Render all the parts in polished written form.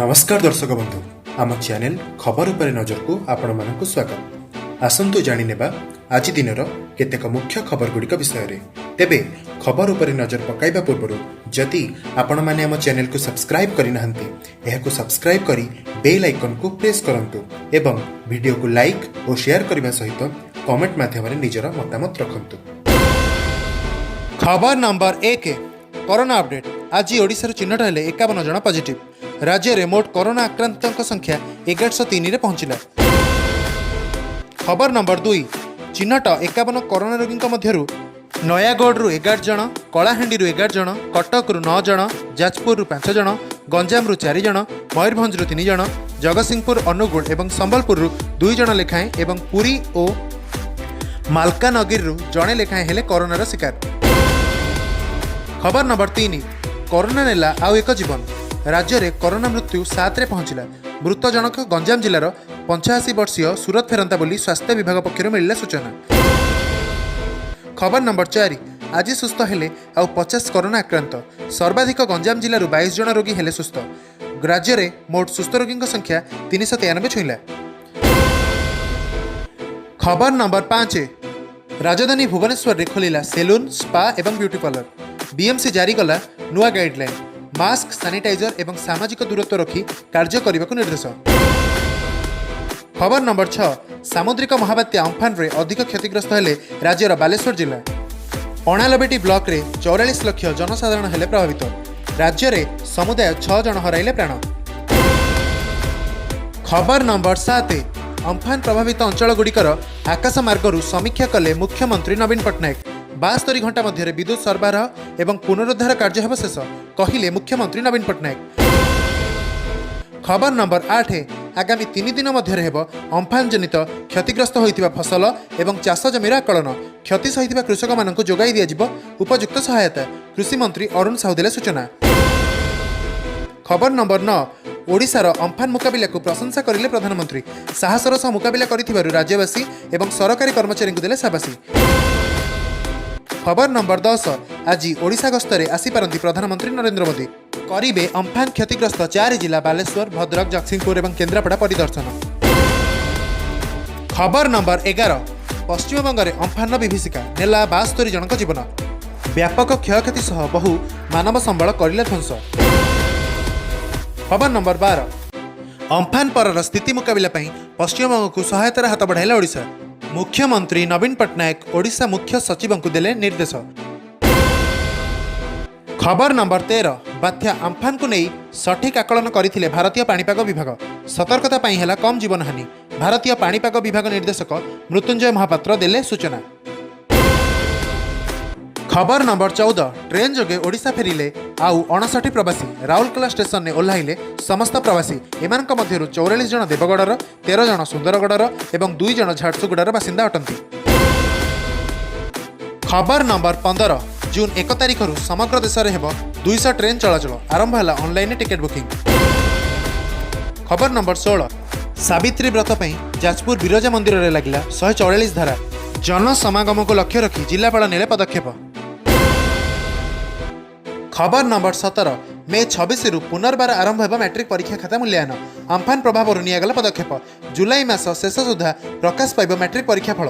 नमस्कार दर्शक बंधु आम चैनल खबर उपरे नजर को आपण मानक स्वागत। आसंतु जानि नेबा आज दिनर केतेक मुख्य खबर गुड़िक विषय रे। तेबे खबर उपरे नजर पकाइबा पूर्व जदि आपण माने आम चैनल को सब्सक्राइब करि नाहंती एहाकु सब्सक्राइब करी बेल आइकन को प्रेस करंतु एवं वीडियो को लाइक और शेयर करबा सहित कमेंट माध्यम रे निजर मतामत रखंतु। खबर नंबर 1 कोरोना अपडेट। आज ओडिशा चिन्हट हेले 51 जन पॉजिटिव। राज्य में मोट कोरोना आक्रांतों संख्या 1103 रे पहुंचला। खबर नंबर 2 चिन्हट 51 कोरोना रोगी मध्यरु नयागढ़ 11 जन, कलाहांडी 11 जन, कटक 9 जन, जाजपुर 5 जन, गंजाम 4 जन, मयूरभंज 3 जन, जगतसिंहपुर, अनुगुल और संबलपुर 2 जन लेखाएं एवं पुरी और मालकानगिर जड़े लेखाएं हेले कोरोनार शिकार। खबर नंबर 3 कोरोना नेला आउ एक जीवन। राज्य में कोरोना मृत्यु 7 रे पहुंचला। मृत जनक गंजाम जिलार 85 वर्षीय सूरत फेरंता बोली स्वास्थ्य विभाग पक्षर मिलला सूचना। खबर नंबर 4 आज सुस्थ हेले आउ 50 कोरोना आक्रांत। सर्वाधिक गंजाम जिलूर 22 जन रोगी हेले सुस्थ। राज्य में मोट सुस्थ रोगी संख्या 393 छुईला। खबर नंबर 5 राजधानी भुवनेश्वर में खोलिला सेलून, स्पा एवं ब्यूटी पार्लर। बीएमसी जारी कला नुआ गाइडलाइन। मास्क, सैनिटाइजर एवं सामाजिक दूरत्व रखी कार्य करने को निर्देश। खबर नंबर 6 सामुद्रिक महाबात्या अम्फान रे अधिक क्षतिग्रस्त हेले राज्यर बालेश्वर जिला। अणालबेटी ब्लॉक रे 44 लाख जनसाधारण हेले प्रभावित। राज्य में समुदाय 6 जन हराइले प्राण। खबर नंबर 7 अम्फान प्रभावित अंचल गुड़िकर आकाश मार्गरू समीक्षा कले मुख्यमंत्री नवीन पट्टनायक। 72 घंटा मध्य विद्युत सरबराह एवं पुनरुद्धार कार्य हेब शेष कहिले मुख्यमंत्री नवीन पट्टनायक। खबर नंबर 8 आगामी 3 दिन मध्य हेब अम्फान जनित क्षतिग्रस्त होइतिबा फसल एवं चाष जमीर आकलन। क्षति सहित कृषक मानक जोगाई दिया उपयुक्त सहायता। कृषि मंत्री अरुण साहू देले सूचना। खबर नंबर 9 ओडिशार अम्फान मुकाबिला को प्रशंसा करिले प्रधानमंत्री। साहसर सह मुकाबिला करिथिबारु राज्यवासी एवं सरकारी कर्मचारी को देले शाबाशी। खबर नंबर 10 आज ओडिशा गस्तरे आसीपारती प्रधानमंत्री नरेंद्र मोदी। करिबे अम्फान क्षतिग्रस्त 4 जिला बालेश्वर, भद्रक, जगतसिंहपुर और केन्द्रापड़ा परिदर्शन। खबर नंबर 11 पश्चिमबंग में अम्फान विभीषिका नेला 72 जनक जीवन। व्यापक क्षयक्षति सह बहु मानव संबल करिला ध्वंस। खबर नंबर 12 अम्फान पर स्थिति मुकाबिला पश्चिमबंग को सहायतार हाथ बढ़ाइला ओडिशा। मुख्यमंत्री नवीन पट्टनायक ओडिशा मुख्य सचिव को देले निर्देश। खबर नंबर 13 बात्या अम्फान को नहीं सठिक आकलन करथिले भारतीय पाणीपाग विभाग। सतर्कता पाई हेला कम जीवन हानि। भारतीय पाणीपाग विभाग निर्देशक मृत्युंजय महापात्र देले सूचना। खबर नंबर 14 ट्रेन जोगे ओडिशा फेरिले आउ 59 प्रवासी। राउरकेला स्टेशन में ओह्लाइले समस्त प्रवासी। एमानक मध्यरु 44 जन देवगढ़र, 13 जन सुंदरगढ़र एवं 2 जन झारसुगुड़ार बासिंदा अटंती। खबर नंबर 15 जून 1 तारिख समग्र देश में हेब 200 ट्रेन चलाचल। आरंभ है ऑनलाइन टिकेट बुकिंग। खबर नंबर 16 सावित्री व्रत जाजपुर बिरजा मंदिर में लगिला 144 धारा। जन समागम को लक्ष्य रखी जिलापाल नेले पदक्षेप। खबर नंबर 17 मे 26 रु पुनर्बार आरंभ होगा मैट्रिक परीक्षा खाता मूल्यांकन। अम्फान प्रभाव निगला पदक्षेप। जुलाई मास शेष सुधा प्रकाश पाइब मैट्रिक परीक्षा फल।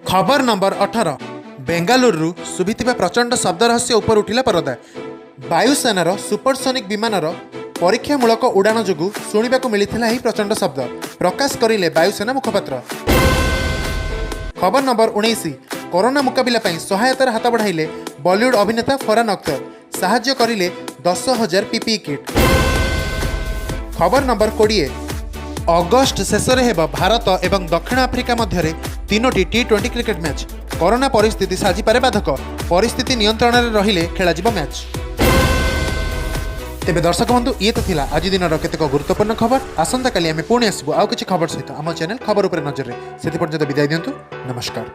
खबर नंबर 18 बेंगालुरु शुभिथिबा प्रचंड शब्द रहस्य उपर उठिला परदा। वायुसेनार सुपरसोनिक विमानर परीक्षामूलक उड़ाण जोगु शुणिबाकु मिलिथिला ही प्रचंड शब्द प्रकाश करिले वायुसेना मुखपात्र। खबर नंबर 19 कोरोना मुकाबिला सहायतार हाथ बढ़ाइले बॉलीवुड अभिनेता फरहान अख्तर। साहाय्य करिले 10,000 पीपीई किट। खबर नंबर 20 अगस्ट शेष हेब भारत एवं दक्षिण आफ्रिका मध्य 3टी T20 क्रिकेट मैच। कोरोना परिस्थिति साजिपारे बाधक। परिस्थिति नियंत्रण में रहिले खेल मैच। तेबे दर्शक बंधु ये तो थिला आज दिन केतेक गुरुत्वपूर्ण खबर। आसंता काली आमे पुणी आसबु आउ किछि खबर सहित आम चैनल खबर उपरे नजर रे। सेति पर्यंत विदाय दियंतु। नमस्कार।